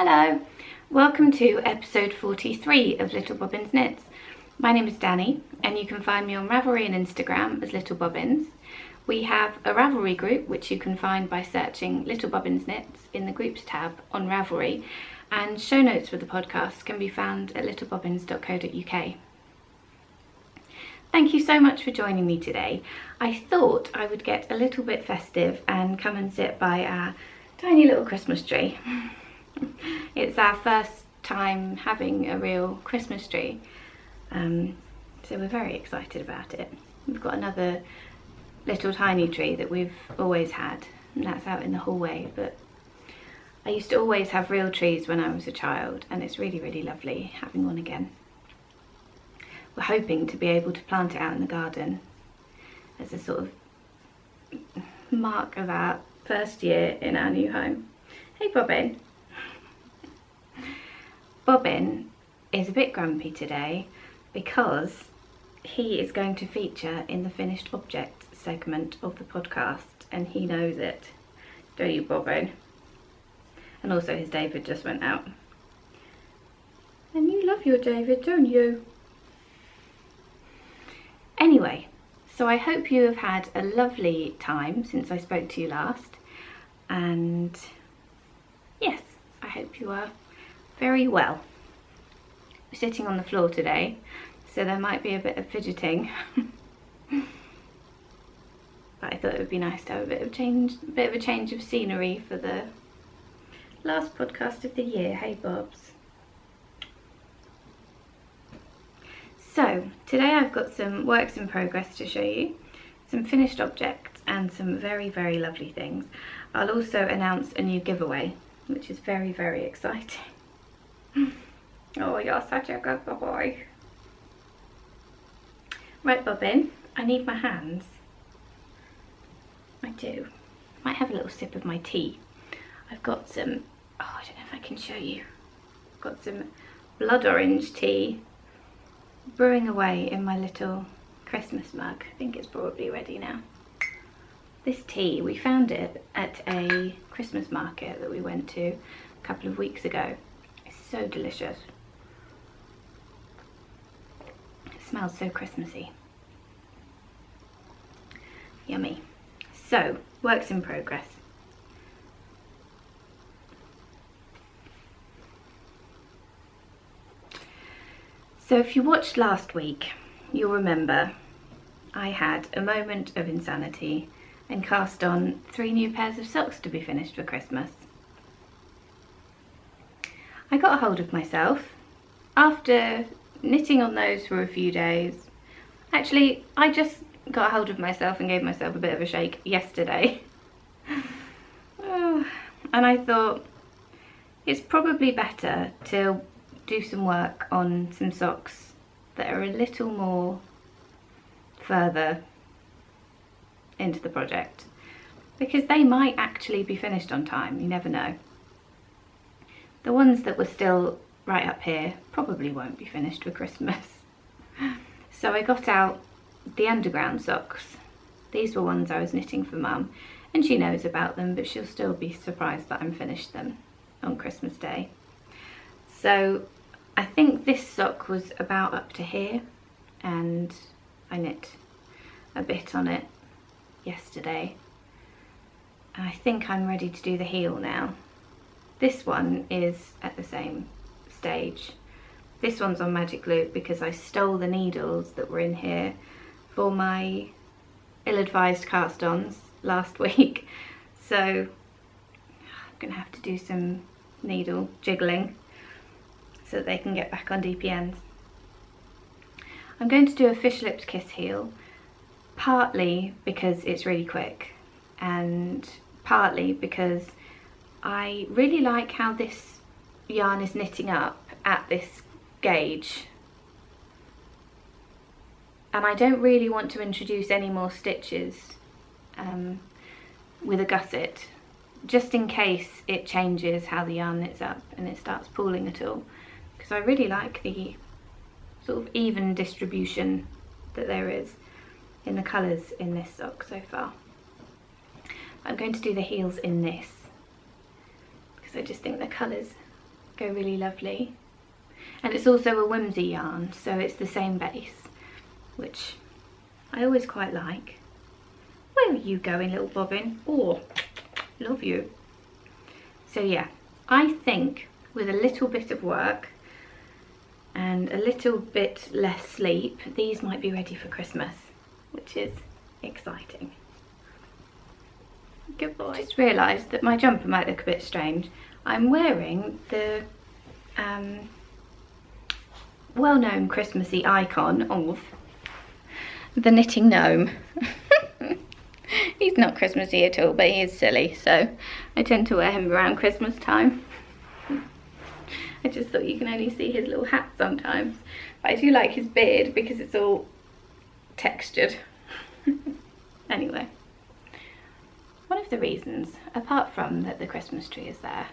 Hello, welcome to episode 43 of Little Bobbins Knits. My name is Dani and you can find me on Ravelry and Instagram as Little Bobbins. We have a Ravelry group which you can find by searching Little Bobbins Knits in the groups tab on Ravelry, and show notes for the podcast can be found at littlebobbins.co.uk. Thank you so much for joining me today. I thought I would get a little bit festive and come and sit by our tiny little Christmas tree. It's our first time having a real Christmas tree, so we're very excited about it. We've got another little tiny tree that we've always had, and that's out in the hallway, but I used to always have real trees when I was a child, and it's really lovely having one again. We're hoping to be able to plant it out in the garden as a sort of mark of our first year in our new home. Hey Bobbin! Bobbin is a bit grumpy today because he is going to feature in the finished objects segment of the podcast, and he knows it. Don't you, Bobbin? And also his David just went out. And you love your David, don't you? Anyway, so I hope you have had a lovely time since I spoke to you last, and yes, I hope you are very well. We're sitting on the floor today, so there might be a bit of fidgeting. But I thought it would be nice to have a bit of a change of scenery for the last podcast of the year. Hey Bobs. So today I've got some works in progress to show you, some finished objects and some very lovely things. I'll also announce a new giveaway, which is very exciting. Oh, you're such a good boy. Right, Bobbin, I need my hands. I do. Might have a little sip of my tea. I've got some, oh, I don't know if I can show you. I've got some blood orange tea brewing away in my little Christmas mug. I think it's probably ready now. This tea, we found it at a Christmas market that we went to a couple of weeks ago. It's so delicious. It smells so Christmassy. Yummy. So, works in progress. So if you watched last week, you'll remember I had a moment of insanity and cast on 3 new pairs of socks to be finished for Christmas. I got a hold of myself after knitting on those for a few days. Actually, I just got a hold of myself and gave myself a bit of a shake yesterday. And I thought it's probably better to do some work on some socks that are a little more further into the project, because they might actually be finished on time, you never know. The ones that were still right up here probably won't be finished for Christmas. So I got out the underground socks. These were ones I was knitting for Mum, and she knows about them, but she'll still be surprised that I'm finished them on Christmas Day. So I think this sock was about up to here, and I knit a bit on it yesterday. And I think I'm ready to do the heel now. This one is at the same stage. This one's on magic loop because I stole the needles that were in here for my ill-advised cast-ons last week. So I'm gonna have to do some needle jiggling so that they can get back on DPNs. I'm going to do a fish lips kiss heel, partly because it's really quick and partly because I really like how this yarn is knitting up at this gauge, and I don't really want to introduce any more stitches with a gusset, just in case it changes how the yarn knits up and it starts pooling at all, because I really like the sort of even distribution that there is in the colours in this sock so far. I'm going to do the heels in this because I just think the colours go really lovely. And it's also a whimsy yarn, so it's the same base, which I always quite like. Where are you going, little bobbin? Oh, love you. So yeah, I think with a little bit of work and a little bit less sleep, these might be ready for Christmas, which is exciting. Good boy. I just realised that my jumper might look a bit strange. I'm wearing the well-known Christmassy icon of the knitting gnome. He's not Christmassy at all, but he is silly, so I tend to wear him around Christmas time. I just thought you can only see his little hat sometimes, but I do like his beard because it's all textured. Anyway, one of the reasons, apart from that the Christmas tree is there,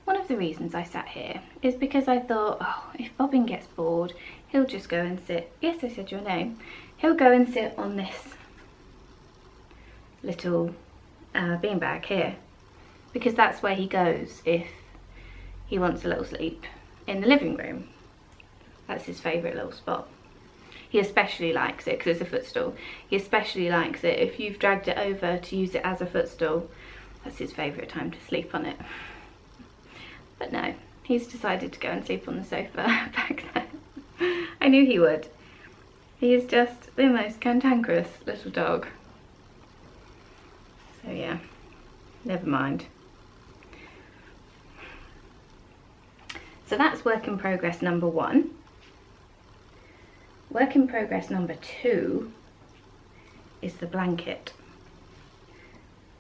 one of the reasons I sat here is because I thought, oh, if Bobbin gets bored, he'll just go and sit, yes, I said your name, he'll go and sit on this little beanbag here, because that's where he goes if he wants a little sleep, in the living room. That's his favourite little spot. He especially likes it because it's a footstool. He especially likes it if you've dragged it over to use it as a footstool. That's his favourite time to sleep on it. But no, he's decided to go and sleep on the sofa back there. I knew he would. He is just the most cantankerous little dog. So yeah, never mind. So that's work in progress number 1. Work in progress number 2 is the blanket.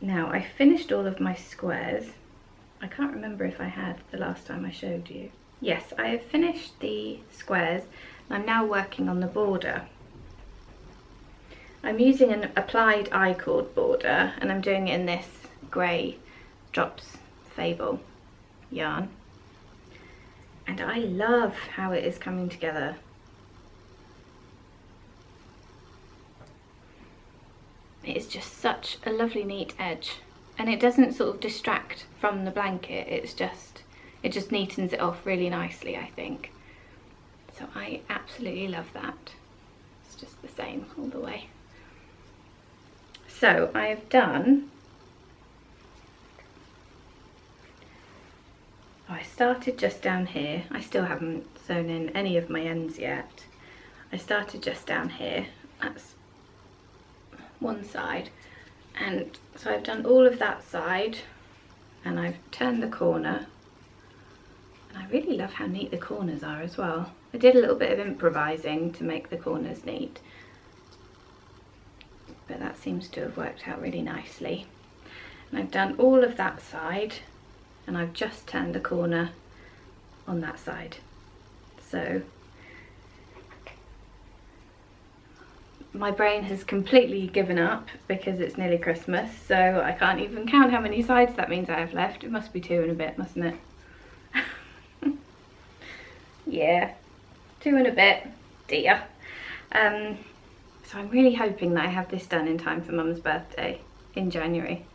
Now, I finished all of my squares. I can't remember if I had the last time I showed you. Yes, I have finished the squares. I'm now working on the border. I'm using an applied I-cord border, and I'm doing it in this grey Drops Fable yarn. And I love how it is coming together. It is just such a lovely neat edge, and it doesn't sort of distract from the blanket. It just neatens it off really nicely, I think. So I absolutely love that. It's just the same all the way. So I've done, I started just down here. I still haven't sewn in any of my ends yet. I started just down here. That's one side, and so I've done all of that side, and I've turned the corner, and I really love how neat the corners are as well. I did a little bit of improvising to make the corners neat, but that seems to have worked out really nicely. And I've done all of that side, and I've just turned the corner on that side. So my brain has completely given up because it's nearly Christmas, so I can't even count how many sides that means I have left. It must be 2 and a bit, mustn't it? Yeah, 2 and a bit, dear. So I'm really hoping that I have this done in time for Mum's birthday in January.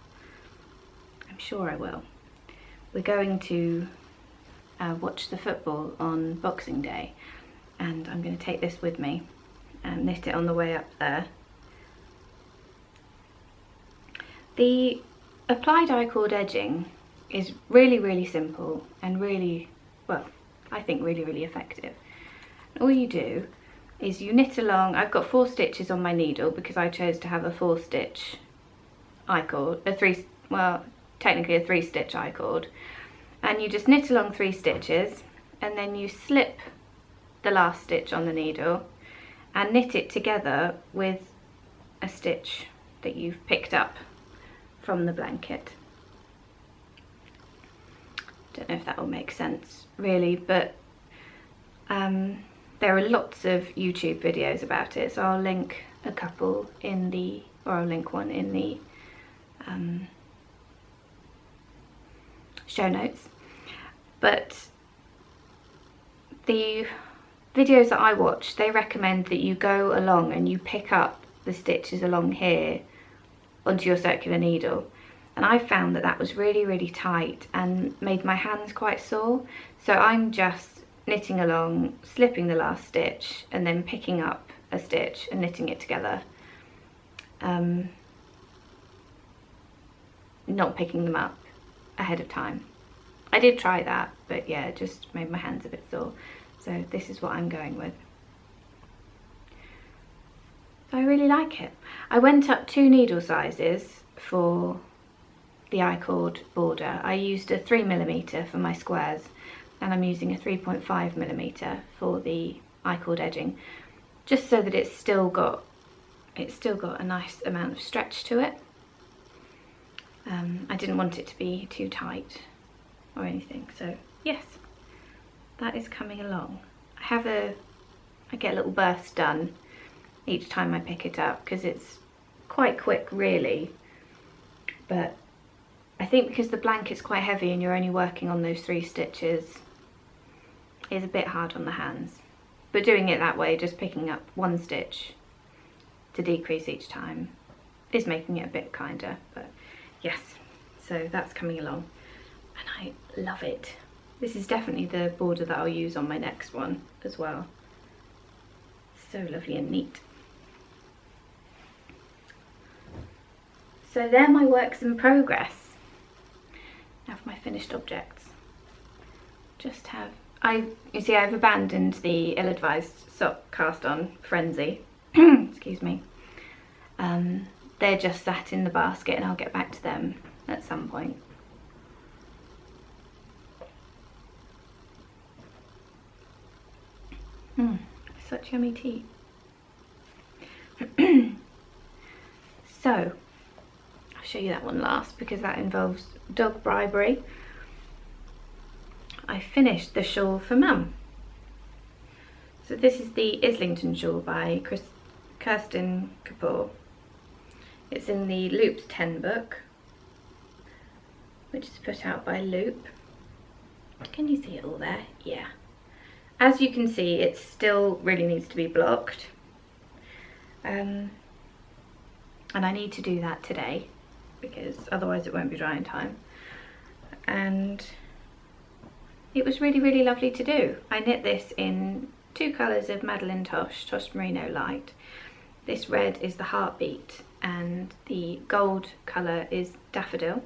I'm sure I will. We're going to watch the football on Boxing Day, and I'm going to take this with me and knit it on the way up there. The applied I-cord edging is really, really simple and really, well, I think really effective. All you do is you knit along. I've got 4 stitches on my needle because I chose to have a 4-stitch I-cord, technically a 3-stitch I-cord, and you just knit along 3 stitches, and then you slip the last stitch on the needle and knit it together with a stitch that you've picked up from the blanket. Don't know if that will make sense really, but there are lots of YouTube videos about it, so I'll link a couple in the, or I'll link one in the show notes. But the videos that I watch, they recommend that you go along and you pick up the stitches along here onto your circular needle, and I found that that was really tight and made my hands quite sore. So I'm just knitting along, slipping the last stitch and then picking up a stitch and knitting it together, not picking them up ahead of time. I did try that, but yeah, it just made my hands a bit sore. So this is what I'm going with. So I really like it. I went up 2 needle sizes for the I-cord border. I used a 3mm for my squares, and I'm using a 3.5mm for the I-cord edging, just so that it's still got a nice amount of stretch to it. I didn't want it to be too tight or anything. So yes, that is coming along. I get a little burst done each time I pick it up because it's quite quick really, but I think because the blanket's quite heavy and you're only working on those 3 stitches, it's a bit hard on the hands. But doing it that way, just picking up 1 stitch to decrease each time, is making it a bit kinder. But yes, so that's coming along and I love it. This is definitely the border that I'll use on my next one as well. So lovely and neat. So they're my works in progress. Now for my finished objects. You see I've abandoned the ill-advised sock cast on frenzy. Excuse me. They're just sat in the basket and I'll get back to them at some point. Such yummy tea. So, I'll show you that one last because that involves dog bribery. I finished the shawl for Mum. So this is the Islington shawl by Kirsten Kapoor. It's in the Loops 10 book, which is put out by Loop. Can you see it all there? Yeah. As you can see, it still really needs to be blocked. And I need to do that today because otherwise it won't be dry in time. And it was really lovely to do. I knit this in 2 colours of Madeleine Tosh Merino Light. This red is the Heartbeat and the gold colour is Daffodil.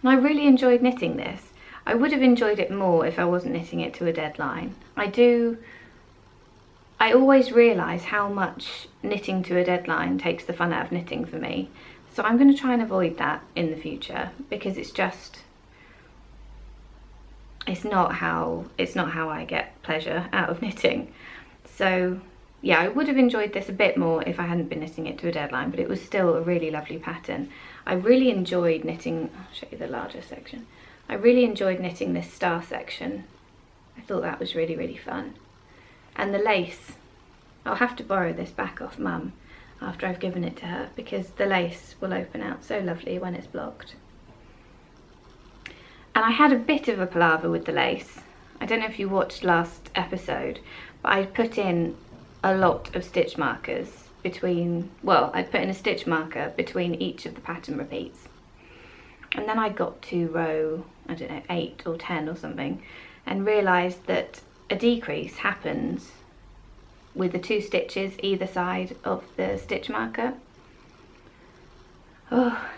And I really enjoyed knitting this. I would have enjoyed it more if I wasn't knitting it to a deadline. I always realise how much knitting to a deadline takes the fun out of knitting for me. So I'm going to try and avoid that in the future because it's not how I get pleasure out of knitting. So yeah, I would have enjoyed this a bit more if I hadn't been knitting it to a deadline, but it was still a really lovely pattern. I really enjoyed knitting, I'll show you the larger section. I really enjoyed knitting this star section. I thought that was really fun. And the lace, I'll have to borrow this back off Mum after I've given it to her because the lace will open out so lovely when it's blocked. And I had a bit of a palaver with the lace. I don't know if you watched last episode, but I put in a lot of stitch markers I'd put in a stitch marker between each of the pattern repeats. And then I got to row, I don't know, 8 or 10 or something, and realised that a decrease happens with the 2 stitches either side of the stitch marker. Oh,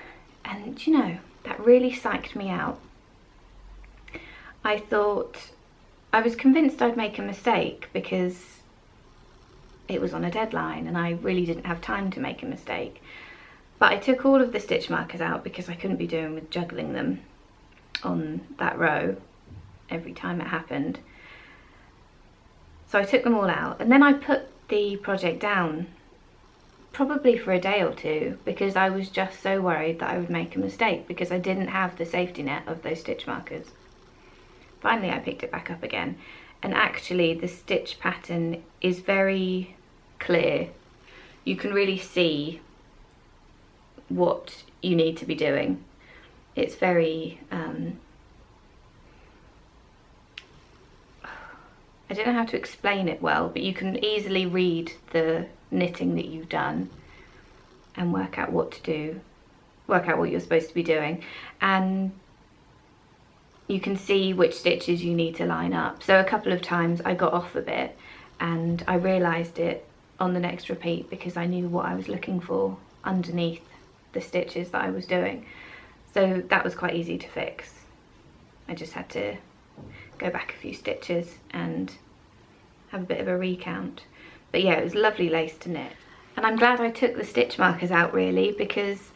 and you know, that really psyched me out. I was convinced I'd make a mistake because it was on a deadline and I really didn't have time to make a mistake. But I took all of the stitch markers out because I couldn't be doing with juggling them on that row every time it happened. So I took them all out and then I put the project down probably for a day or 2 because I was just so worried that I would make a mistake because I didn't have the safety net of those stitch markers. Finally I picked it back up again and actually the stitch pattern is very clear. You can really see what you need to be doing. It's very I don't know how to explain it well, but you can easily read the knitting that you've done and work out what to do work out what you're supposed to be doing, and you can see which stitches you need to line up. So a couple of times I got off a bit and I realised it on the next repeat because I knew what I was looking for underneath the stitches that I was doing. So that was quite easy to fix. I just had to go back a few stitches and have a bit of a recount. But yeah, it was lovely lace to knit. And I'm glad I took the stitch markers out, really, because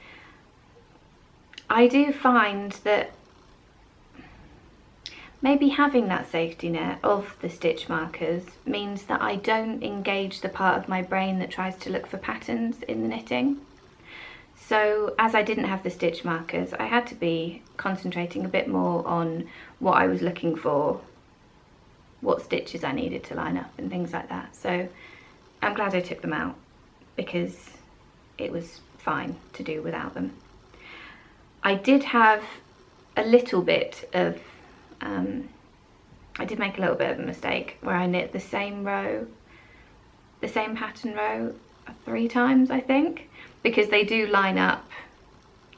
I do find that maybe having that safety net of the stitch markers means that I don't engage the part of my brain that tries to look for patterns in the knitting. So as I didn't have the stitch markers, I had to be concentrating a bit more on what I was looking for, what stitches I needed to line up and things like that. So I'm glad I took them out because it was fine to do without them. I did have a little bit of I did make a little bit of a mistake where I knit the same row, the same pattern row 3 times, I think, because they do line up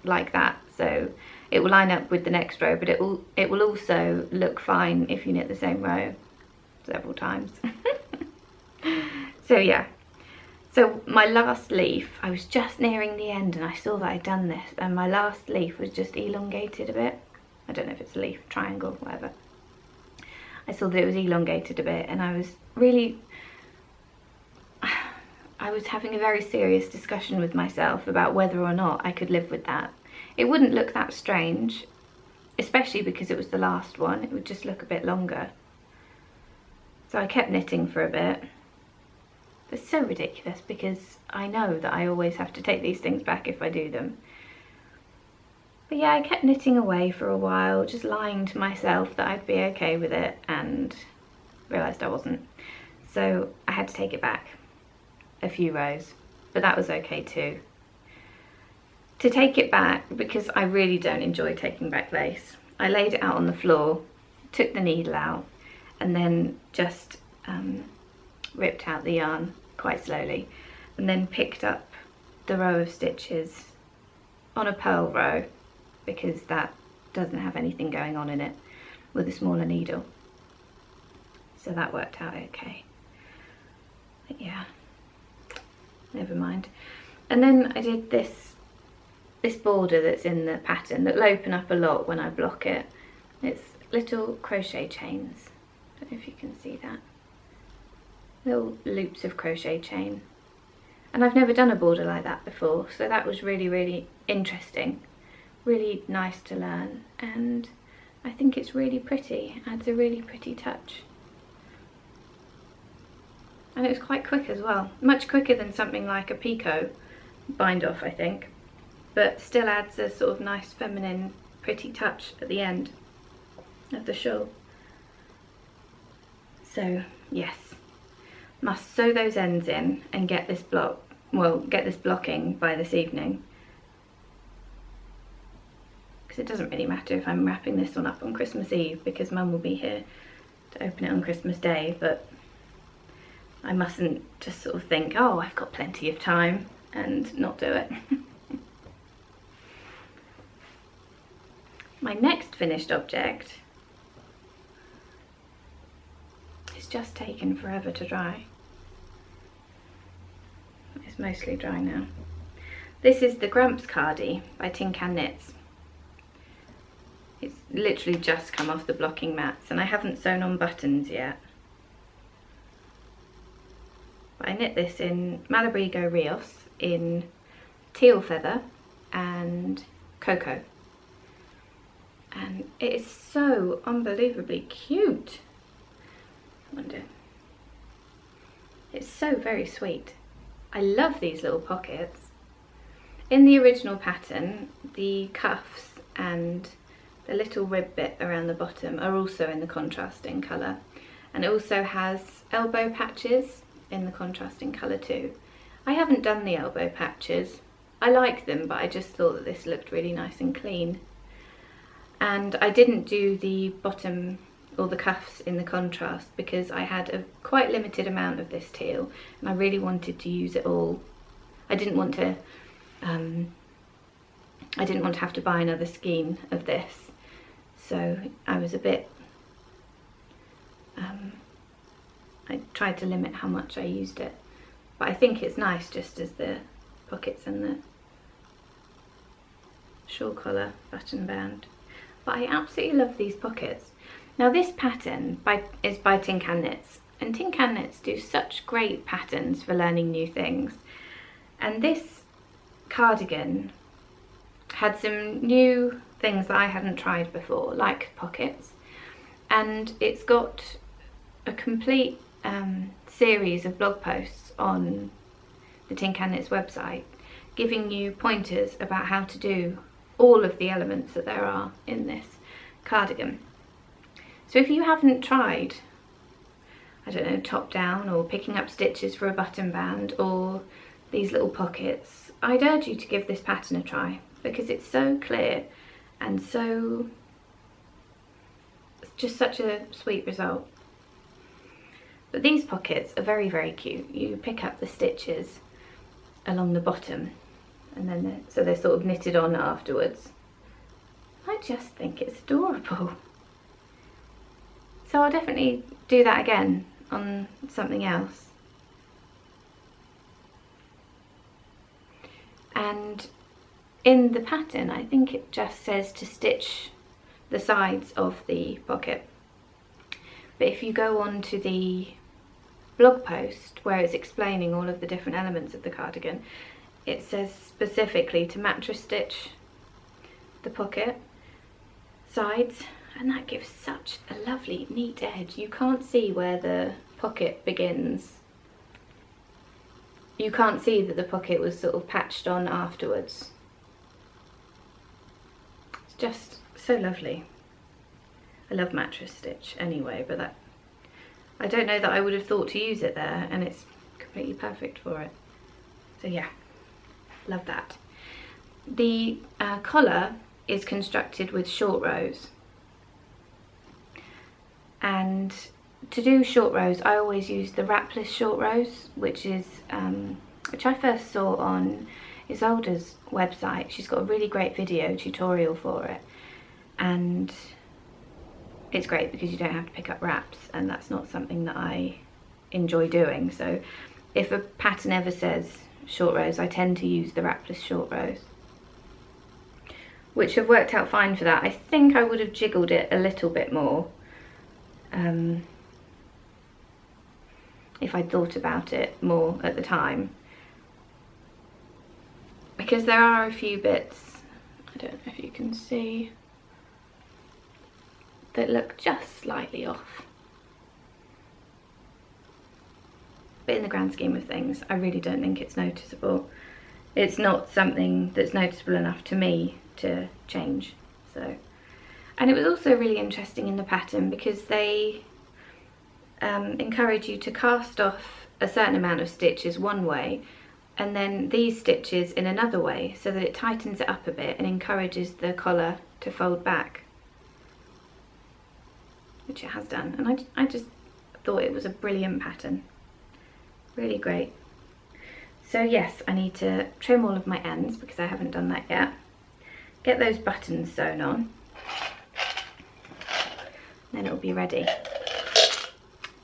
like that. So it will line up with the next row, but it will also look fine if you knit the same row several times. So yeah, so my last leaf, I was just nearing the end and I saw that I'd done this, and my last leaf was just elongated a bit. I don't know if it's a leaf, triangle, whatever. I saw that it was elongated a bit, and I was having a very serious discussion with myself about whether or not I could live with that. It wouldn't look that strange, especially because it was the last one. It would just look a bit longer. So I kept knitting for a bit. It's so ridiculous because I know that I always have to take these things back if I do them. But yeah, I kept knitting away for a while, just lying to myself that I'd be okay with it, and realised I wasn't. So I had to take it back a few rows, but that was okay too. To take it back, because I really don't enjoy taking back lace, I laid it out on the floor, took the needle out, and then just ripped out the yarn quite slowly, and then picked up the row of stitches on a purl row, because that doesn't have anything going on in it, with a smaller needle. So that worked out okay. But yeah, never mind. And then I did this border that's in the pattern that will open up a lot when I block it. It's little crochet chains. I don't know if you can see that. Little loops of crochet chain. And I've never done a border like that before, so that was really, really interesting. Really nice to learn, and I think it's really pretty. Adds a really pretty touch. And it was quite quick as well. Much quicker than something like a picot bind off, I think. But still adds a sort of nice feminine pretty touch at the end of the shawl. So yes, must sew those ends in and get this blocking by this evening. Because it doesn't really matter if I'm wrapping this one up on Christmas Eve, because Mum will be here to open it on Christmas Day, but I mustn't just sort of think, oh, I've got plenty of time, and not do it. My next finished object is just taken forever to dry. It's mostly dry now. This is the Grumps Cardi by Tin Can Knits. It's literally just come off the blocking mats, and I haven't sewn on buttons yet. But I knit this in Malabrigo Rios in teal feather and cocoa. And it is so unbelievably cute. I wonder. It's so very sweet. I love these little pockets. In the original pattern, the cuffs and the little rib bit around the bottom are also in the contrasting colour, and it also has elbow patches in the contrasting colour too. I haven't done the elbow patches. I like them, but I just thought that this looked really nice and clean. And I didn't do the bottom or the cuffs in the contrast because I had a quite limited amount of this teal and I really wanted to use it all. I didn't want to I didn't want to have to buy another skein of this, so I was a bit, I tried to limit how much I used it, but I think it's nice just as the pockets and the shawl collar button band. But I absolutely love these pockets. Now this pattern is by Tin Can Knits, and Tin Can Knits do such great patterns for learning new things. And this cardigan had some new things that I hadn't tried before, like pockets, and it's got a complete series of blog posts on the Tin Can Knits website giving you pointers about how to do all of the elements that there are in this cardigan. So if you haven't tried, I don't know, top down or picking up stitches for a button band or these little pockets, I'd urge you to give this pattern a try, because it's so clear and so, it's just such a sweet result. But these pockets are very, very cute. You pick up the stitches along the bottom, and then they're sort of knitted on afterwards. I just think it's adorable. So I'll definitely do that again on something else. And in the pattern, I think it just says to stitch the sides of the pocket. But if you go on to the blog post where it's explaining all of the different elements of the cardigan, it says specifically to mattress stitch the pocket sides, and that gives such a lovely neat edge. You can't see where the pocket begins. You can't see that the pocket was sort of patched on afterwards. It's just so lovely. I love mattress stitch anyway, but that, I don't know that I would have thought to use it there, and it's completely perfect for it. So yeah, love that. The collar is constructed with short rows, and to do short rows I always use the wrapless short rows, which I first saw on Isolde's website. She's got a really great video tutorial for it, and it's great because you don't have to pick up wraps, and that's not something that I enjoy doing. So if a pattern ever says short rows, I tend to use the wrapless short rows, which have worked out fine for that. I think I would have jiggled it a little bit more if I'd thought about it more at the time, because there are a few bits, I don't know if you can see, that look just slightly off. But in the grand scheme of things, I really don't think it's noticeable. It's not something that's noticeable enough to me to change. So, and it was also really interesting in the pattern because they encourage you to cast off a certain amount of stitches one way, and then these stitches in another way, so that it tightens it up a bit and encourages the collar to fold back, which it has done. And I just thought it was a brilliant pattern, really great. So yes, I need to trim all of my ends because I haven't done that yet, get those buttons sewn on, then it'll be ready.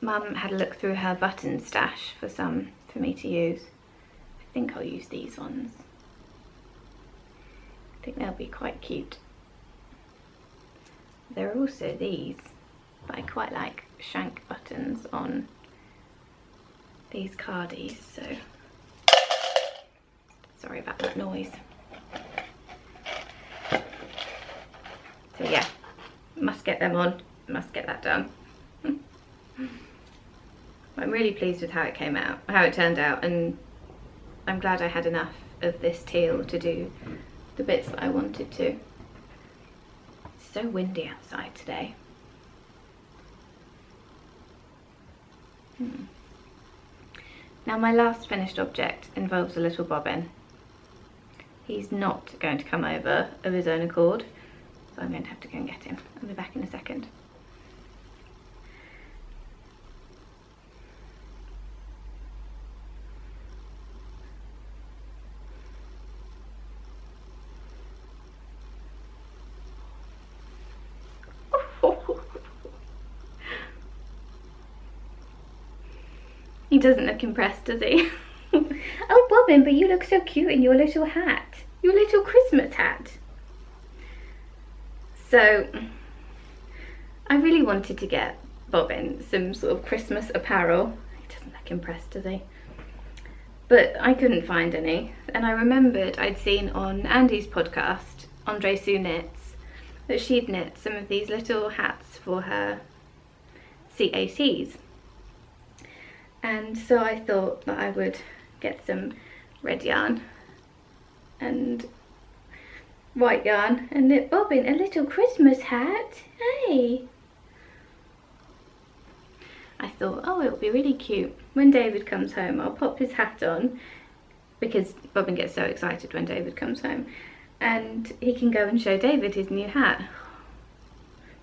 Mum had a look through her button stash for some for me to use. I think I'll use these ones. I think they'll be quite cute. There are also these, but I quite like shank buttons on these cardies, so sorry about that noise. So yeah, must get them on, must get that done. I'm really pleased with how it came out, how it turned out, and I'm glad I had enough of this teal to do the bits that I wanted to. It's so windy outside today. Now my last finished object involves a little bobbin. He's not going to come over of his own accord, so I'm going to have to go and get him. I'll be back in a second. He doesn't look impressed, does he? Oh, Bobbin, but you look so cute in your little hat. Your little Christmas hat. So, I really wanted to get Bobbin some sort of Christmas apparel. He doesn't look impressed, does he? But I couldn't find any. And I remembered I'd seen on Andy's podcast, Andre Sue Knits, that she'd knit some of these little hats for her CACs. And so I thought that I would get some red yarn and white yarn and knit Bobbin a little Christmas hat. Hey! I thought, oh, it'll be really cute. When David comes home, I'll pop his hat on, because Bobbin gets so excited when David comes home, and he can go and show David his new hat.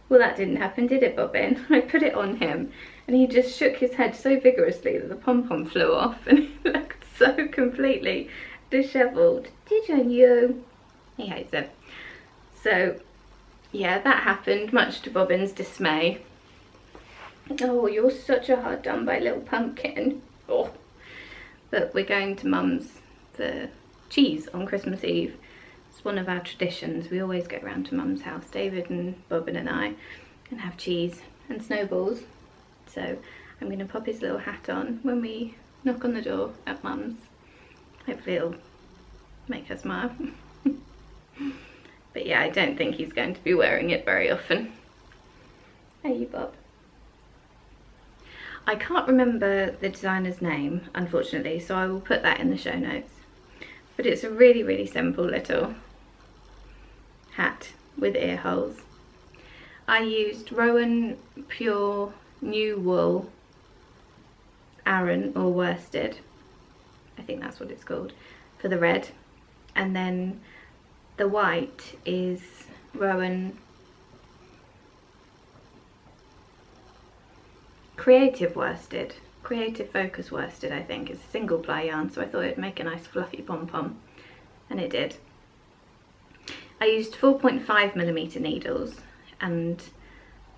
Well, that didn't happen, did it, Bobbin? I put it on him, and he just shook his head so vigorously that the pom-pom flew off, and he looked so completely dishevelled. Didn't you? He hates it. So, yeah, that happened, much to Bobbin's dismay. Oh, you're such a hard done by little pumpkin. Oh. But we're going to Mum's for cheese on Christmas Eve. It's one of our traditions. We always go round to Mum's house, David and Bobbin and I, and have cheese and snowballs. So I'm going to pop his little hat on when we knock on the door at Mum's. Hopefully it'll make her smile. But yeah, I don't think he's going to be wearing it very often. Hey, you Bob. I can't remember the designer's name, unfortunately, so I will put that in the show notes. But it's a really, really simple little hat with ear holes. I used Rowan Pure New Wool Aran or worsted, I think that's what it's called, for the red. And then the white is Rowan Creative worsted, Creative Focus worsted, I think. It's a single ply yarn, so I thought it'd make a nice fluffy pom-pom, and it did. I used 4.5mm needles, and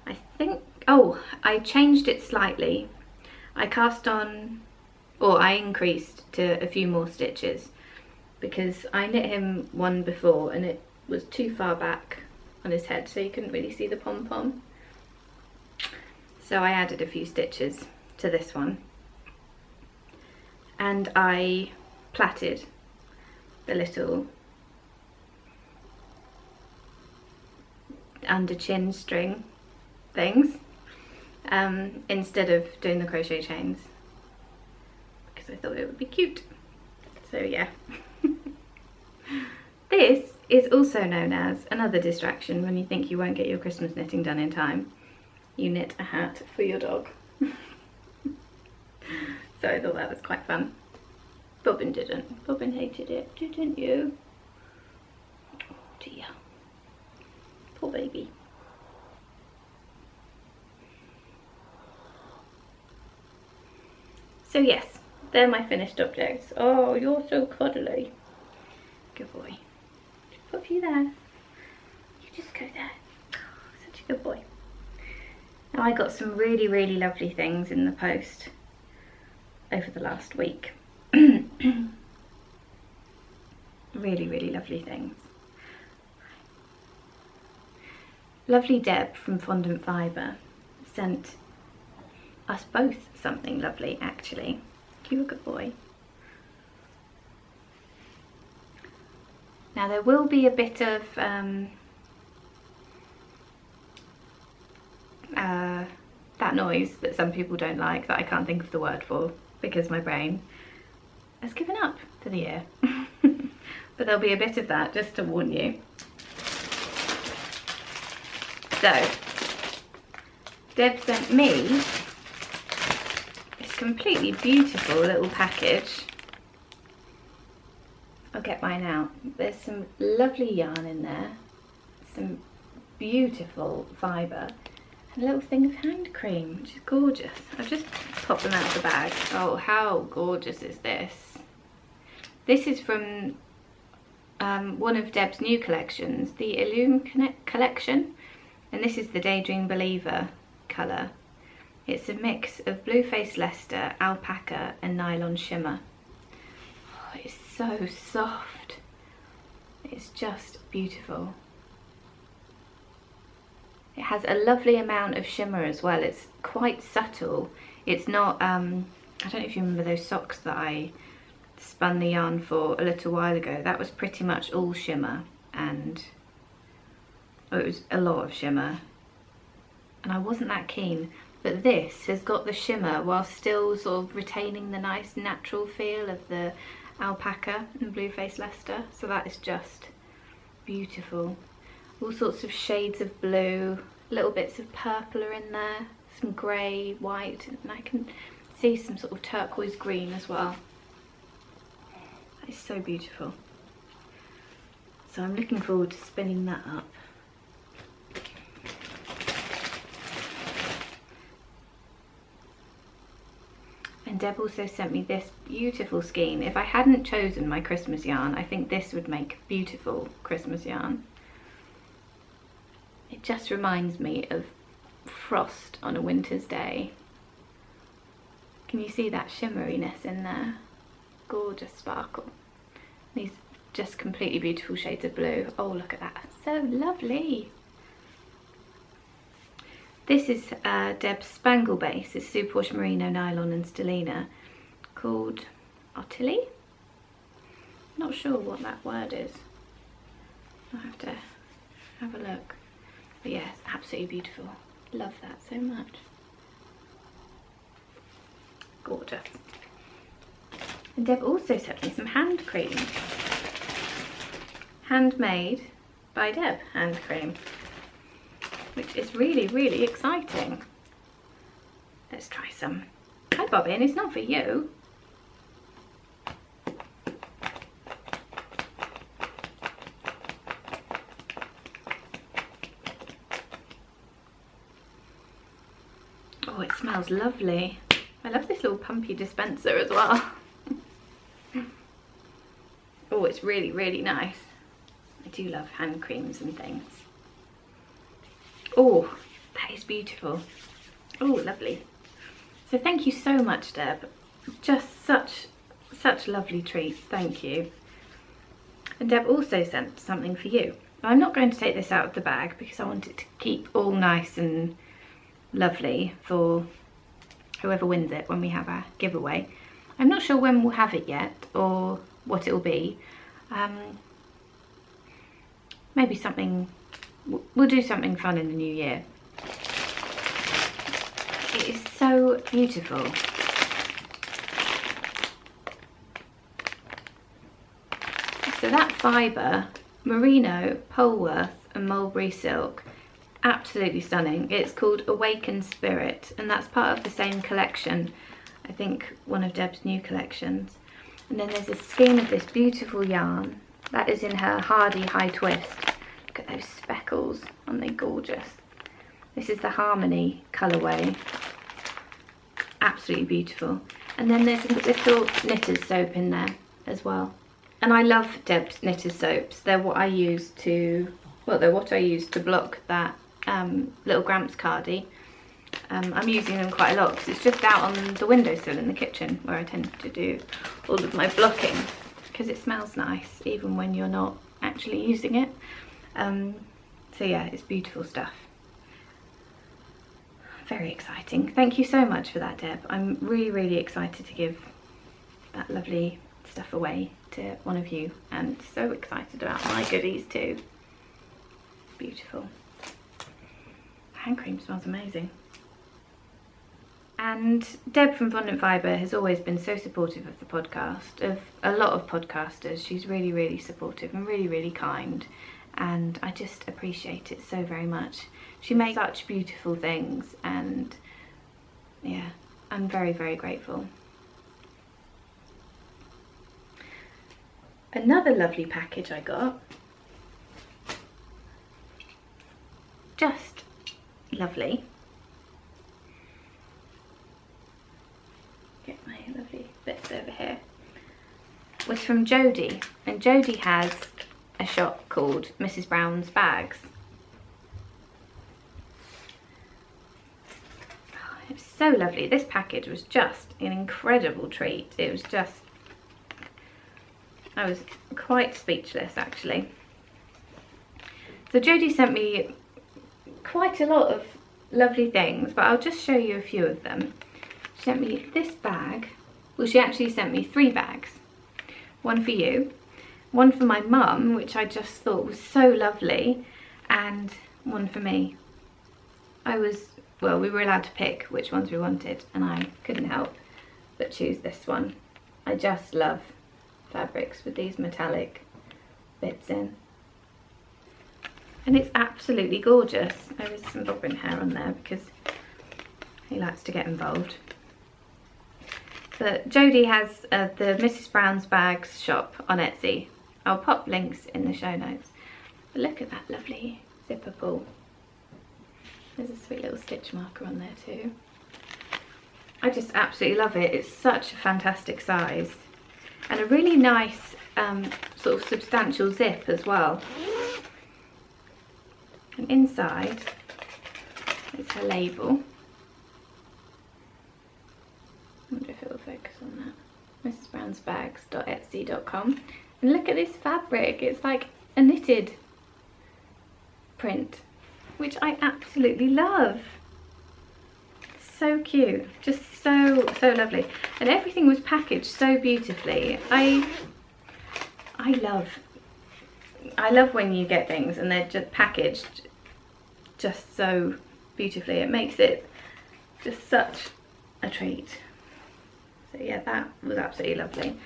I think, oh, I changed it slightly. I cast on, or I increased to a few more stitches, because I knit him one before and it was too far back on his head, so you couldn't really see the pom-pom. So I added a few stitches to this one, and I plaited the little under chin string things instead of doing the crochet chains, because I thought it would be cute. So yeah. This is also known as another distraction when you think you won't get your Christmas knitting done in time. You knit a hat for your dog. So I thought that was quite fun. Bobbin didn't. Bobbin hated it, didn't you? Oh dear. Poor baby. So yes, they're my finished objects. Oh, you're so cuddly. Good boy. Just pop you there. You just go there. Oh, such a good boy. Now, I got some really, really lovely things in the post over the last week. Really, really lovely things. Lovely Deb from Fondant Fibre sent us both something lovely, actually. You're a good boy. Now, there will be a bit of that noise that some people don't like, that I can't think of the word for because my brain has given up for the year. But there'll be a bit of that, just to warn you. So, Deb sent me this completely beautiful little package. I'll get mine out. There's some lovely yarn in there, some beautiful fibre, and a little thing of hand cream, which is gorgeous. I've just popped them out of the bag. Oh, how gorgeous is this? This is from one of Deb's new collections, the Illume collection, and this is the Daydream Believer colour. It's a mix of blue-faced Leicester, alpaca and nylon shimmer. Oh, it's so soft. It's just beautiful. It has a lovely amount of shimmer as well. It's quite subtle. It's not, I don't know if you remember those socks that I spun the yarn for a little while ago. That was pretty much all shimmer, and it was a lot of shimmer, and I wasn't that keen. But this has got the shimmer while still sort of retaining the nice natural feel of the alpaca and blue-faced Leicester. So that is just beautiful. All sorts of shades of blue, little bits of purple are in there, some grey, white, and I can see some sort of turquoise green as well. That is so beautiful. So I'm looking forward to spinning that up. And Deb also sent me this beautiful skein. If I hadn't chosen my Christmas yarn, I think this would make beautiful Christmas yarn. It just reminds me of frost on a winter's day. Can you see that shimmeriness in there? Gorgeous sparkle. These just completely beautiful shades of blue. Oh, look at that, so lovely. This is Deb's Spangle base. It's superwash merino, nylon and stellina, called Ottilie. Not sure what that word is. I'll have to have a look. But yes, absolutely beautiful. Love that so much. Gorgeous. And Deb also sent me some hand cream. Handmade by Deb hand cream, which is really, really exciting. Let's try some. Hi Bobbin, it's not for you. Oh, it smells lovely. I love this little pumpy dispenser as well. Oh, it's really, really nice. I do love hand creams and things. Oh, that is beautiful. Oh, lovely. So thank you so much, Deb. Just such lovely treats, thank you. And Deb also sent something for you. I'm not going to take this out of the bag because I want it to keep all nice and lovely for whoever wins it when we have our giveaway. I'm not sure when we'll have it yet or what it'll be. Maybe something, we'll do something fun in the new year. It is so beautiful. So that fibre, merino, Polworth and mulberry silk, absolutely stunning. It's called Awakened Spirit, and that's part of the same collection. I think one of Deb's new collections. And then there's a skein of this beautiful yarn that is in her Hardy High Twist. Look at those speckles, aren't they gorgeous? This is the Harmony colourway. Absolutely beautiful. And then there's a little knitter's soap in there as well. And I love Deb's knitter's soaps. They're what I use to, well, they're what I use to block that little Gramps cardie. I'm using them quite a lot because it's just out on the windowsill in the kitchen where I tend to do all of my blocking, because it smells nice even when you're not actually using it. So yeah, it's beautiful stuff. Very exciting. Thank you so much for that, Deb. I'm really, really excited to give that lovely stuff away to one of you, and so excited about my goodies too. Beautiful. Hand cream smells amazing. And Deb from Fondant Fibre has always been so supportive of the podcast, of a lot of podcasters. She's really, really supportive and really, really kind, and I just appreciate it so very much. She makes such beautiful things, and yeah, I'm very, very grateful. Another lovely package I got. Just lovely. Get my lovely bits over here. Was from Jodie, and Jodie has a shop called Mrs. Brown's Bags. Oh, it's so lovely. This package was just an incredible treat. It was just, I was quite speechless actually. So Jodie sent me quite a lot of lovely things, but I'll just show you a few of them. She sent me this bag. Well, she actually sent me 3 bags. One for you, one for my mum, which I just thought was so lovely, and one for me. Well, we were allowed to pick which ones we wanted, and I couldn't help but choose this one. I just love fabrics with these metallic bits in. And it's absolutely gorgeous. There is some bobbin hair on there because he likes to get involved. But Jodie has the Mrs. Brown's Bags shop on Etsy. I'll pop links in the show notes. But look at that lovely zipper pull. There's a sweet little stitch marker on there too. I just absolutely love it. It's such a fantastic size. And a really nice sort of substantial zip as well. And inside is her label. I wonder if it will focus on that. mrsbrownsbags.etsy.com. And look at this fabric. It's like a knitted print, which I absolutely love. So cute, just so lovely, and everything was packaged so beautifully. I love when you get things and they're just packaged just so beautifully. It makes it just such a treat. So yeah, that was absolutely lovely.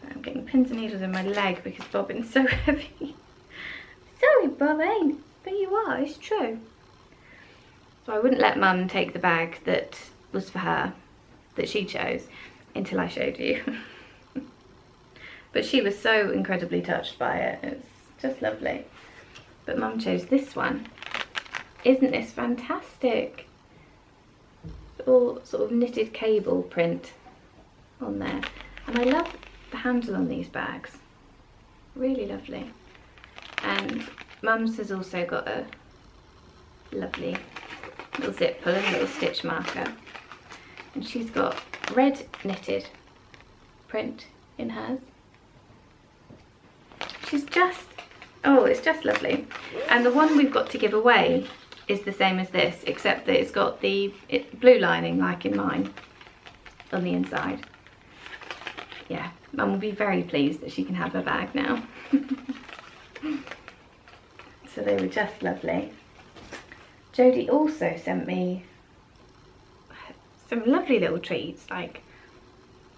I'm getting pins and needles in my leg because bobbin's so heavy. Sorry, Bobbin, but you are, it's true. So I wouldn't let Mum take the bag that was for her, that she chose, until I showed you. But she was so incredibly touched by it. It's just lovely. But Mum chose this one. Isn't this fantastic? It's all sort of knitted cable print on there. And I love the handle on these bags. Really lovely. And Mum's has also got a lovely little zip pull and a little stitch marker. And she's got red knitted print in hers. She's just, oh, it's just lovely. And the one we've got to give away is the same as this, except that it's got the blue lining like in mine on the inside. Yeah, Mum will be very pleased that she can have her bag now. So they were just lovely. Jodie also sent me some lovely little treats, like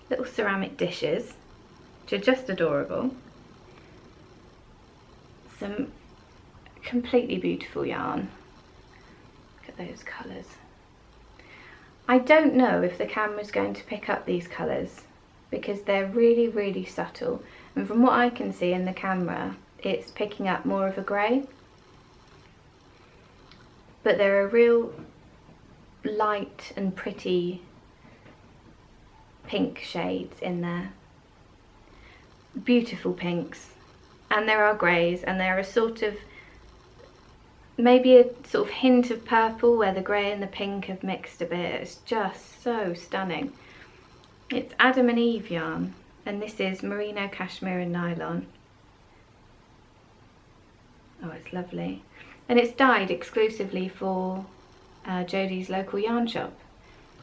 little ceramic dishes, which are just adorable. Some completely beautiful yarn. Look at those colours. I don't know if the camera's going to pick up these colours because they're really, really subtle. And from what I can see in the camera, it's picking up more of a grey. But there are real light and pretty pink shades in there. Beautiful pinks. And there are greys, and there are sort of, maybe a sort of hint of purple where the grey and the pink have mixed a bit. It's just so stunning. It's Adam and Eve yarn, and this is merino, cashmere and nylon. Oh, it's lovely. And it's dyed exclusively for Jodie's local yarn shop,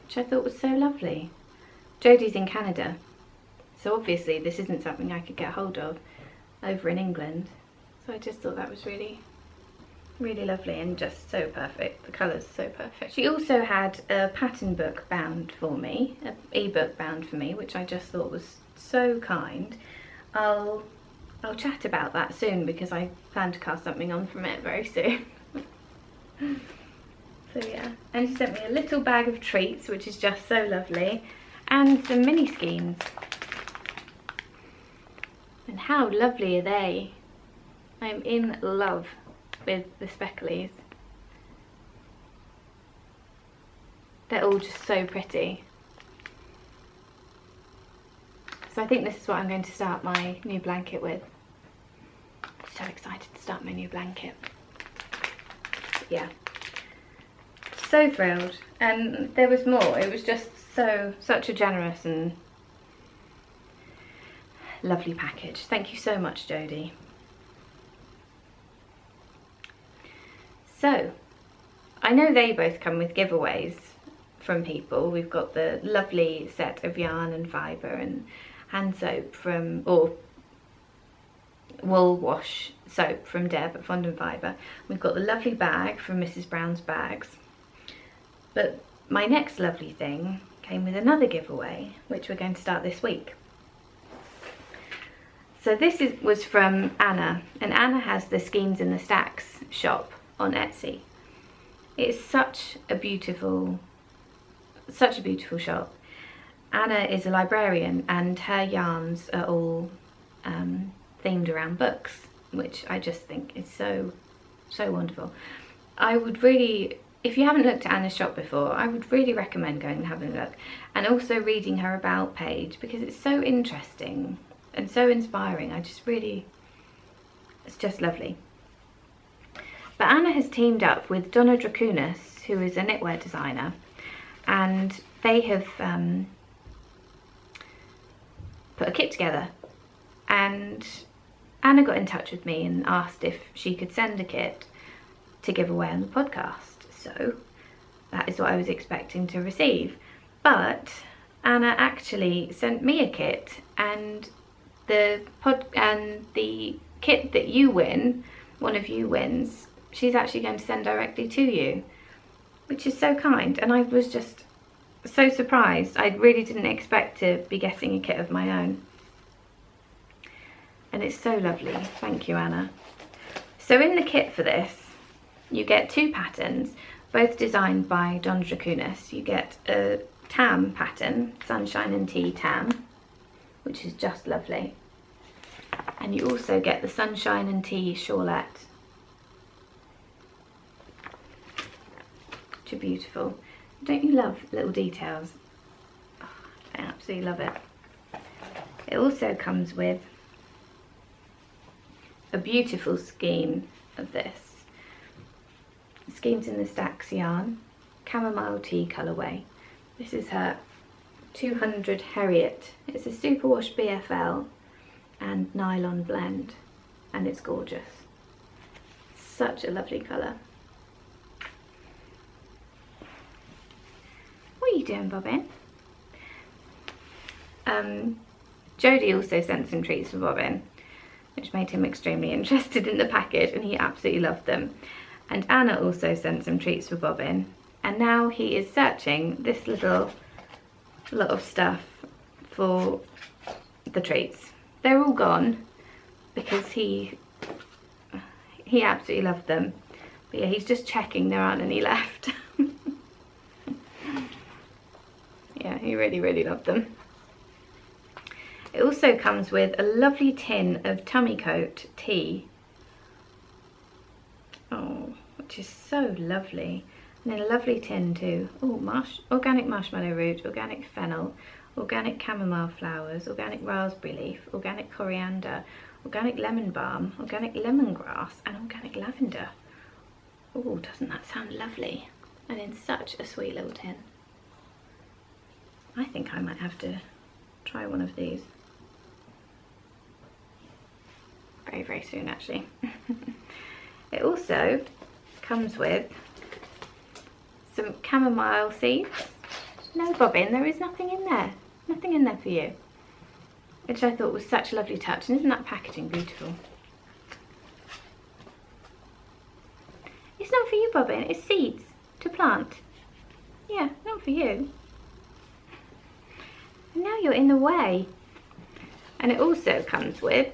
which I thought was so lovely. Jodie's in Canada, so obviously this isn't something I could get hold of over in England. So I just thought that was really, really lovely and just so perfect. The colours are so perfect. She also had a pattern book bound for me, an ebook bound for me, which I just thought was so kind. I'll chat about that soon because I plan to cast something on from it very soon. So yeah, and she sent me a little bag of treats, which is just so lovely, and some mini skeins. And how lovely are they? I'm in love with the specklies. They're all just so pretty. So I think this is what I'm going to start my new blanket with. So excited to start my new blanket. But yeah, so thrilled, and there was more. It was just such a generous and lovely package. Thank you so much, Jodie. So I know they both come with giveaways from people. We've got the lovely set of yarn and fibre and hand soap from, or wool wash soap from Deb at Fond and Fibre. We've got the lovely bag from Mrs. Brown's Bags. But my next lovely thing came with another giveaway, which we're going to start this week. So this was from Anna, and Anna has the Skeins in the Stacks shop on Etsy. It's such a beautiful shop. Anna is a librarian, and her yarns are all themed around books, which I just think is so wonderful. I would really, if you haven't looked at Anna's shop before, I would really recommend going and having a look, and also reading her about page, because it's so interesting and so inspiring. It's just lovely. But Anna has teamed up with Donna Dracunis, who is a knitwear designer, and they have put a kit together. And Anna got in touch with me and asked if she could send a kit to give away on the podcast. So that is what I was expecting to receive. But Anna actually sent me a kit, and the kit that you win, one of you wins, she's actually going to send directly to you, which is so kind. And I was just so surprised. I really didn't expect to be getting a kit of my own. And it's so lovely. Thank you, Anna. So in the kit for this, you get 2 patterns, both designed by Donna Dracunis. You get a tam pattern, Sunshine and Tea tam, which is just lovely. And you also get the Sunshine and Tea shawlette, which are beautiful. Don't you love little details? Oh, I absolutely love it. It also comes with a beautiful skein of this. Skeins in the Stacks yarn, chamomile tea colourway. This is her 200 Harriet. It's a superwash BFL and nylon blend, and it's gorgeous. Such a lovely colour. What are you doing, Bobbin? Jodie also sent some treats for Bobbin, which made him extremely interested in the package, and he absolutely loved them. And Anna also sent some treats for Bobbin, and now he is searching this little lot of stuff for the treats. They're all gone because he absolutely loved them. But yeah, he's just checking there aren't any left. Yeah, he really loved them. It also comes with a lovely tin of tummy coat tea. Oh, which is so lovely. And in a lovely tin too. Oh, organic marshmallow root, organic fennel, organic chamomile flowers, organic raspberry leaf, organic coriander, organic lemon balm, organic lemongrass, and organic lavender. Oh, doesn't that sound lovely? And in such a sweet little tin. I think I might have to try one of these. Very soon, actually. It also comes with some chamomile seeds. No, Bobbin, there is nothing in there. Nothing in there for you. Which I thought was such a lovely touch. And isn't that packaging beautiful? It's not for you, Bobbin. It's seeds to plant. Yeah, not for you. And now you're in the way. And it also comes with...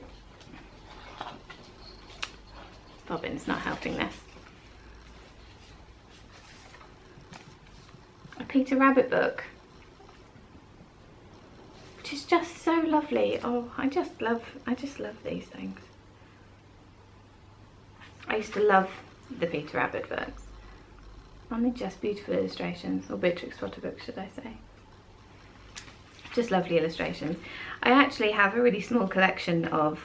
Bobbin's not helping this. A Peter Rabbit book, which is just so lovely. Oh, I just love these things. I used to love the Peter Rabbit books. Aren't they just beautiful illustrations? Or Beatrix Potter books, should I say. Just lovely illustrations. I actually have a really small collection of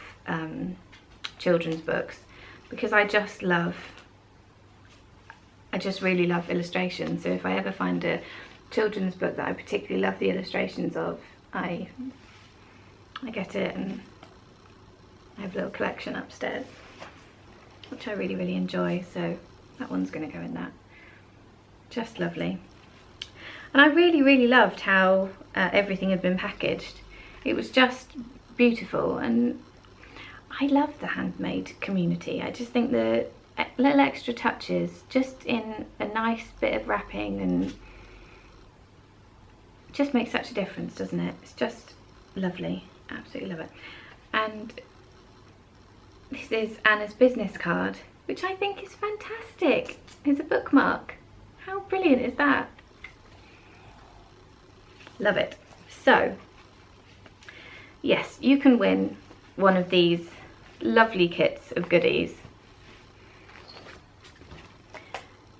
children's books, because I just love I just really love illustrations, so if I ever find a children's book that I particularly love the illustrations of, I get it, and I have a little collection upstairs, which I really, really enjoy, so that one's going to go in that. Just lovely. And I really, really loved how everything had been packaged. It was just beautiful, and I love the handmade community. I just think the little extra touches, just in a nice bit of wrapping, and it just makes such a difference, doesn't it? It's just lovely. Absolutely love it. And this is Anna's business card, which I think is fantastic. It's a bookmark. How brilliant is that? Love it. So, yes, you can win one of these lovely kits of goodies.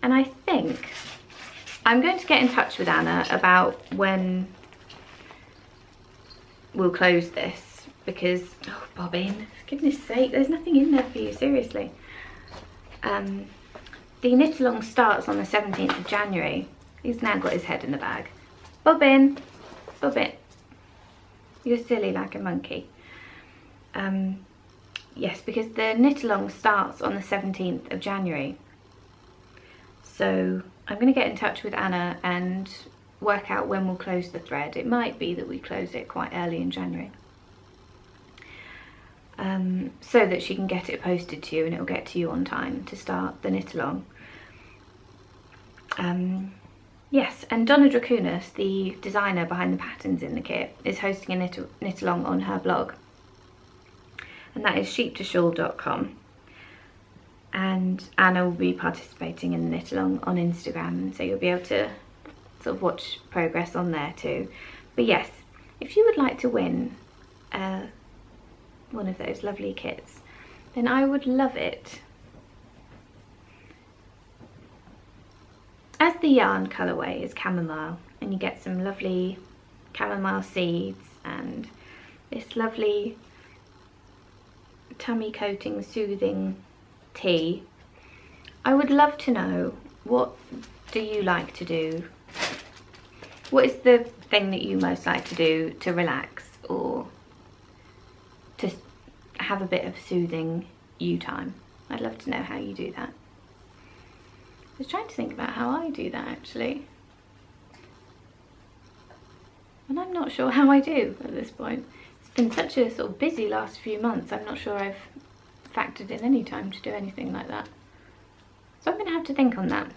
And I think I'm going to get in touch with Anna about when we'll close this, because, oh Bobbin, for goodness sake, there's nothing in there for you, seriously. The knit along starts on the 17th of January. He's now got his head in the bag. Bobbin, Bobbin, you're silly like a monkey. Yes, because the knit along starts on the 17th of January. So I'm going to get in touch with Anna and work out when we'll close the thread. It might be that we close it quite early in January, so that she can get it posted to you and it'll get to you on time to start the knit along. Yes, and Donna Dracunas, the designer behind the patterns in the kit, is hosting a knit along on her blog, and that is sheep2shawl.com. And Anna will be participating in the knit along on Instagram, and so you'll be able to sort of watch progress on there too. But yes, if you would like to win one of those lovely kits, then I would love it. As the yarn colourway is chamomile, and you get some lovely chamomile seeds and this lovely tummy coating soothing tea, I would love to know, what do you like to do? What is the thing that you most like to do to relax or to have a bit of soothing you time? I'd love to know how you do that. I was trying to think about how I do that actually, and I'm not sure how I do at this point. It's been such a sort of busy last few months, I'm not sure I've factored in any time to do anything like that. So I'm going to have to think on that.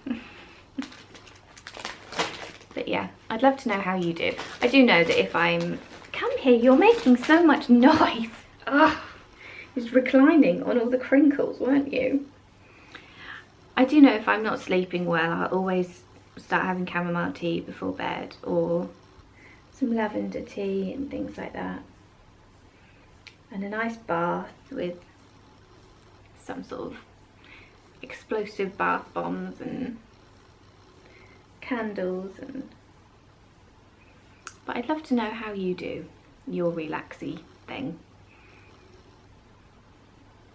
But yeah, I'd love to know how you do. I do know that if I'm... Come here, you're making so much noise. Ugh, just reclining on all the crinkles, weren't you? I do know if I'm not sleeping well, I'll always start having chamomile tea before bed, or some lavender tea and things like that. And a nice bath with some sort of explosive bath bombs and candles, and but I'd love to know how you do your relaxy thing.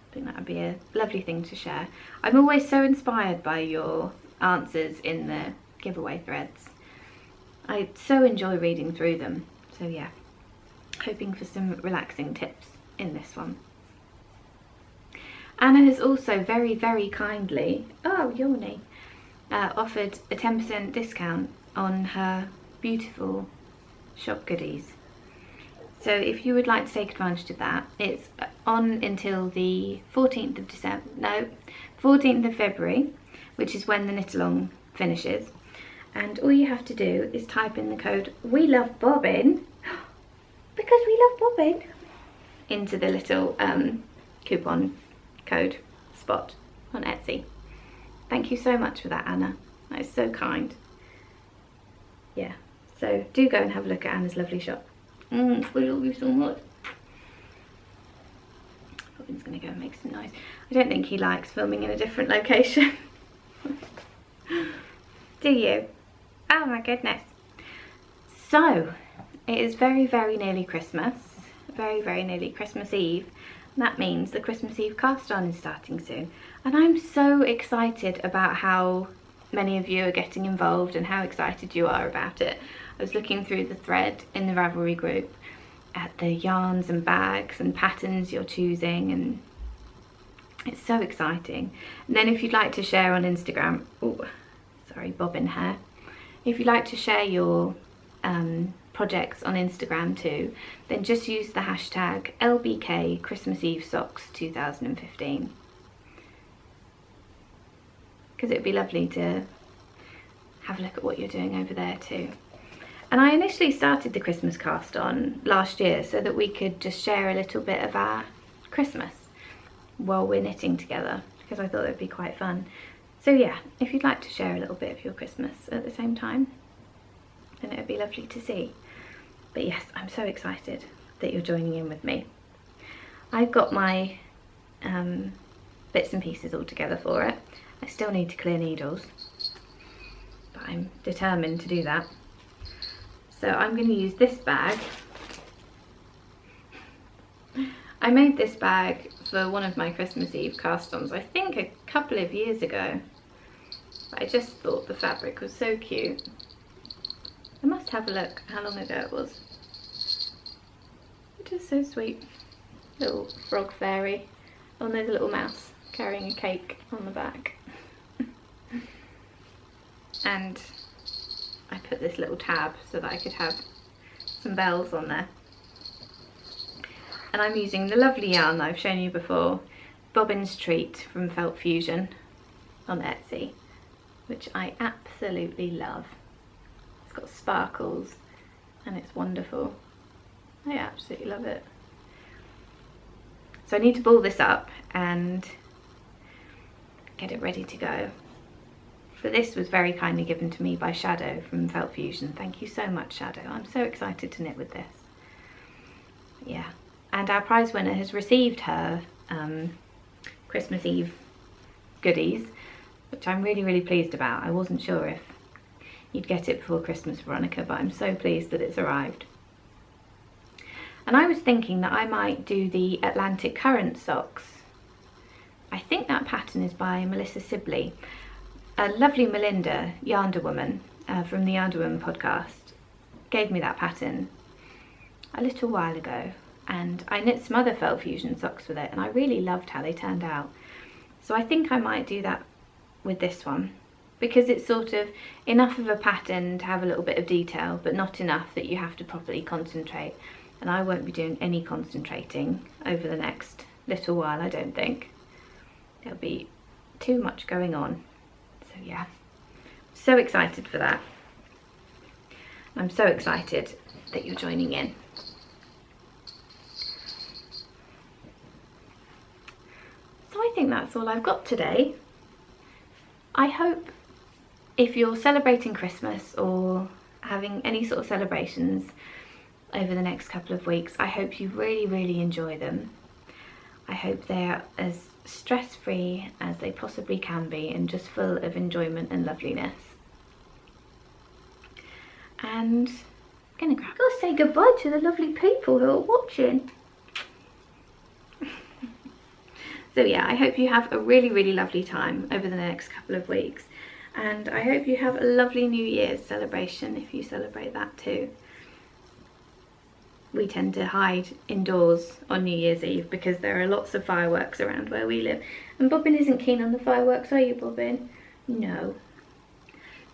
I think that would be a lovely thing to share. I'm always so inspired by your answers in the giveaway threads. I so enjoy reading through them, so yeah, hoping for some relaxing tips in this one. Anna has also very, very kindly, oh yawny, offered a 10% discount on her beautiful shop goodies. So if you would like to take advantage of that, it's on until the 14th of December, no, 14th of February, which is when the knit along finishes. And all you have to do is type in the code "We Love Bobbin," because we love Bobbin, into the little coupon code spot on Etsy. Thank you so much for that, Anna. That is so kind. Yeah, so do go and have a look at Anna's lovely shop. I love you so much. Bobbin's gonna go and make some noise. I don't think he likes filming in a different location. Do you? Oh my goodness. So, it is very, very nearly Christmas. Very, very nearly Christmas Eve. That means the Christmas Eve cast on is starting soon, and I'm so excited about how many of you are getting involved and how excited you are about it. I was looking through the thread in the Ravelry group at the yarns and bags and patterns you're choosing, and it's so exciting. And then if you'd like to share on Instagram, oh, sorry, bobbin hair. If you'd like to share your projects on Instagram too, then just use the hashtag LBK Christmas Eve Socks 2015. Because it would be lovely to have a look at what you're doing over there too. And I initially started the Christmas cast on last year so that we could just share a little bit of our Christmas while we're knitting together, because I thought it would be quite fun. So yeah, if you'd like to share a little bit of your Christmas at the same time, then it would be lovely to see. But yes, I'm so excited that you're joining in with me. I've got my bits and pieces all together for it. I still need to clear needles, but I'm determined to do that. So I'm going to use this bag. I made this bag for one of my Christmas Eve cast-ons, I think a couple of years ago. But I just thought the fabric was so cute. I must have a look how long ago it was. It is so sweet. Little frog fairy. Oh, and there's a little mouse carrying a cake on the back. And I put this little tab so that I could have some bells on there. And I'm using the lovely yarn that I've shown you before, Bobbins Treat from Felt Fusion on Etsy, which I absolutely love. It's got sparkles and it's wonderful. I absolutely love it. So I need to ball this up and get it ready to go. But this was very kindly given to me by Shadow from Felt Fusion. Thank you so much, Shadow. I'm so excited to knit with this. Yeah, and our prize winner has received her Christmas Eve goodies, which I'm really, really pleased about. I wasn't sure if you'd get it before Christmas, Veronica, but I'm so pleased that it's arrived. And I was thinking that I might do the Atlantic Current socks. I think that pattern is by Melissa Sibley. A lovely Melinda, Yarnder Woman, from the Yarnder Woman podcast, gave me that pattern a little while ago, and I knit some other Felt Fusion socks with it, and I really loved how they turned out. So I think I might do that with this one, because it's sort of enough of a pattern to have a little bit of detail, but not enough that you have to properly concentrate. And I won't be doing any concentrating over the next little while, I don't think. There'll be too much going on. So yeah, so excited for that. I'm so excited that you're joining in. So I think that's all I've got today. I hope if you're celebrating Christmas or having any sort of celebrations over the next couple of weeks, I hope you really, really enjoy them. I hope they're as stress-free as they possibly can be and just full of enjoyment and loveliness. And I'm gonna say goodbye to the lovely people who are watching. So yeah, I hope you have a really, really lovely time over the next couple of weeks, and I hope you have a lovely New Year's celebration if you celebrate that too. We tend to hide indoors on New Year's Eve because there are lots of fireworks around where we live. And Bobbin isn't keen on the fireworks, are you, Bobbin? No.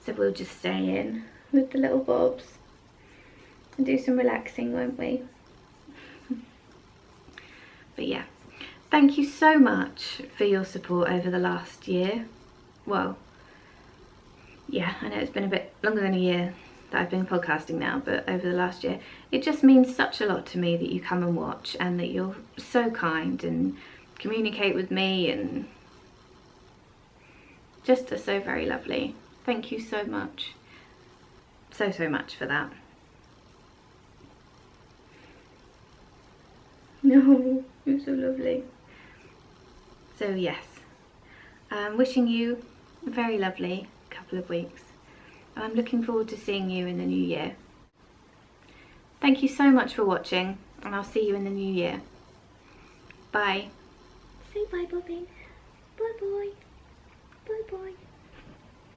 So we'll just stay in with the little bobs and do some relaxing, won't we? But yeah, thank you so much for your support over the last year. Well, yeah, I know it's been a bit longer than a year that I've been podcasting now, but over the last year, it just means such a lot to me that you come and watch and that you're so kind and communicate with me and just are so very lovely. Thank you so much. So much for that. No, you're so lovely. So yes, I'm wishing you a very lovely couple of weeks. I'm looking forward to seeing you in the new year. Thank you so much for watching, and I'll see you in the new year. Bye. Say bye, Bobby. Bye bye. Bye bye.